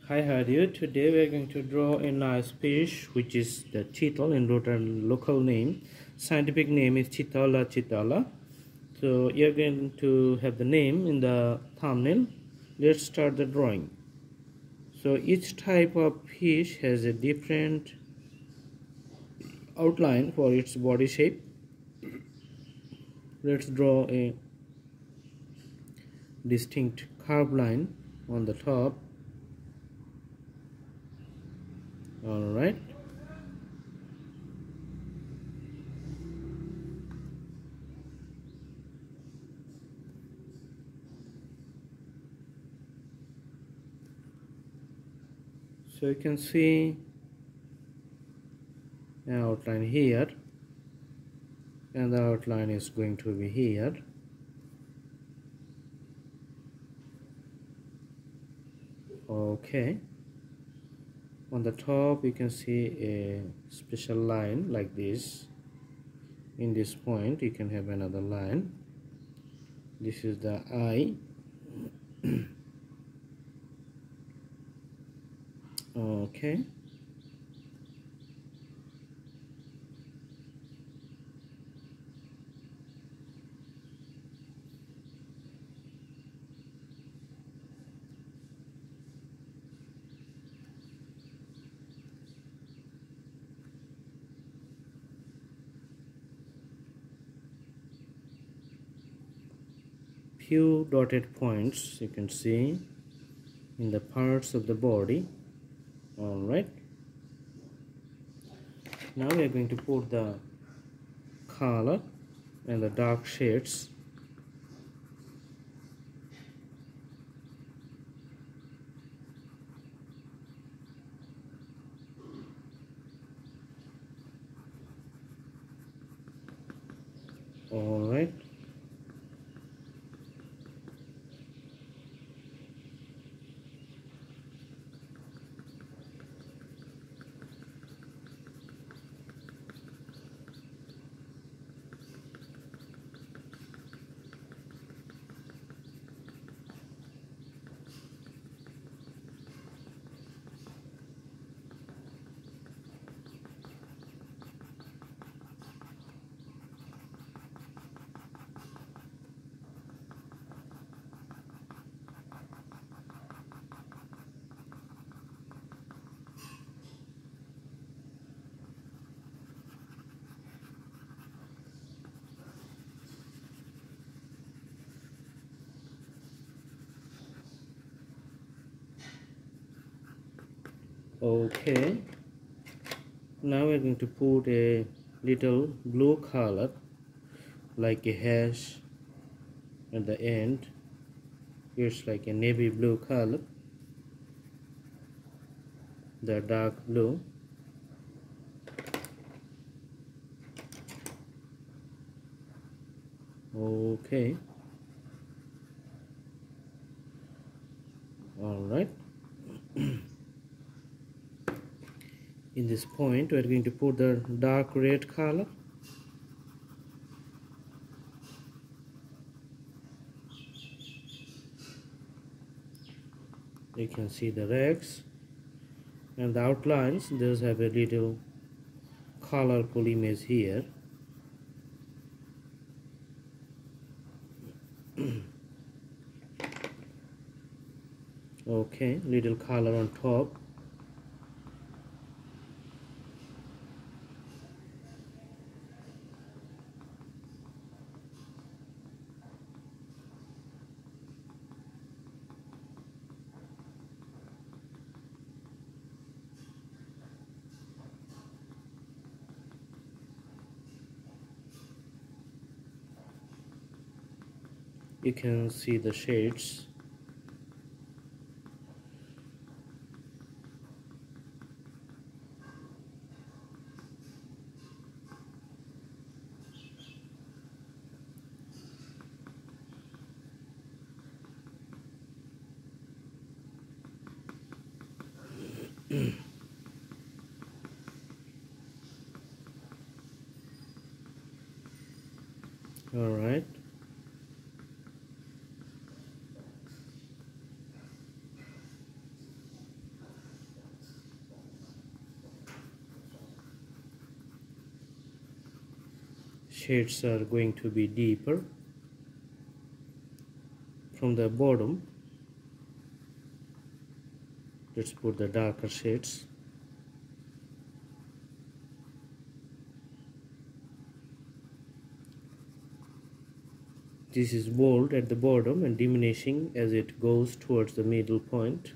Hi, how are you? Today we are going to draw a nice fish, which is the chitol in local name. Scientific name is chitola chitola. So you're going to have the name in the thumbnail. Let's start the drawing. So each type of fish has a different outline for its body shape. Let's draw a distinct curved line on the top. Alright. So you can see an outline here, and the outline is going to be here. Okay, on the top you can see a special line like this. In this point you can have another line. This is the eye. Okay, few dotted points you can see in the parts of the body. Alright, now we are going to put the color and the dark shades. Alright, okay. Now we're going to put a little blue color like a hash at the end. It's like a navy blue color, the dark blue. Okay, all right. In this point we're going to put the dark red color. You can see the legs and the outlines. Those have a little colorful image here. Okay, little color on top. You can see the shades. All right. shades are going to be deeper from the bottom. Let's put the darker shades. This is bold at the bottom and diminishing as it goes towards the middle point.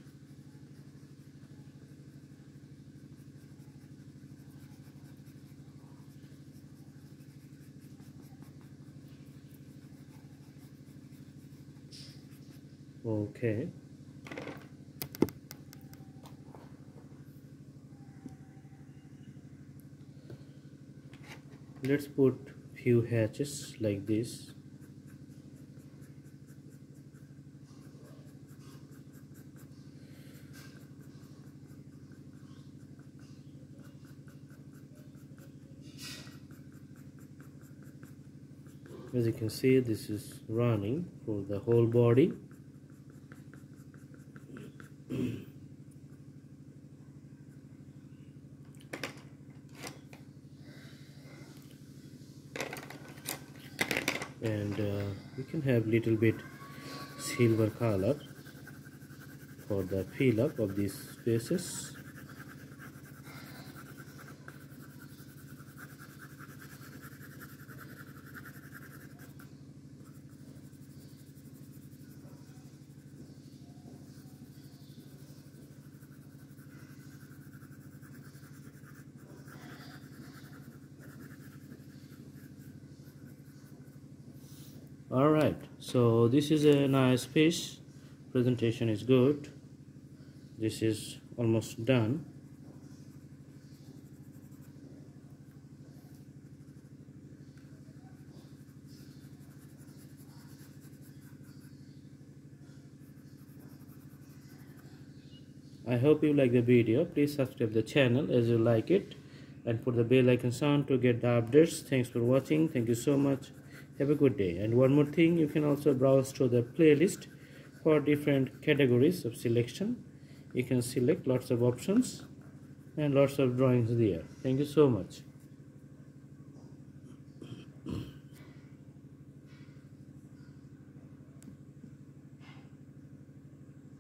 Okay. Let's put few hatches like this. As you can see, this is running for the whole body. And we can have little bit silver color for the fill up of these spaces. Alright, so this is a nice piece. Presentation is good. This is almost done. I hope you like the video. Please subscribe the channel as you like it and put the bell icon on to get the updates. Thanks for watching. Thank you so much. Have a good day. And one more thing, you can also browse to the playlist for different categories of selection. You can select lots of options and lots of drawings there. Thank you so much.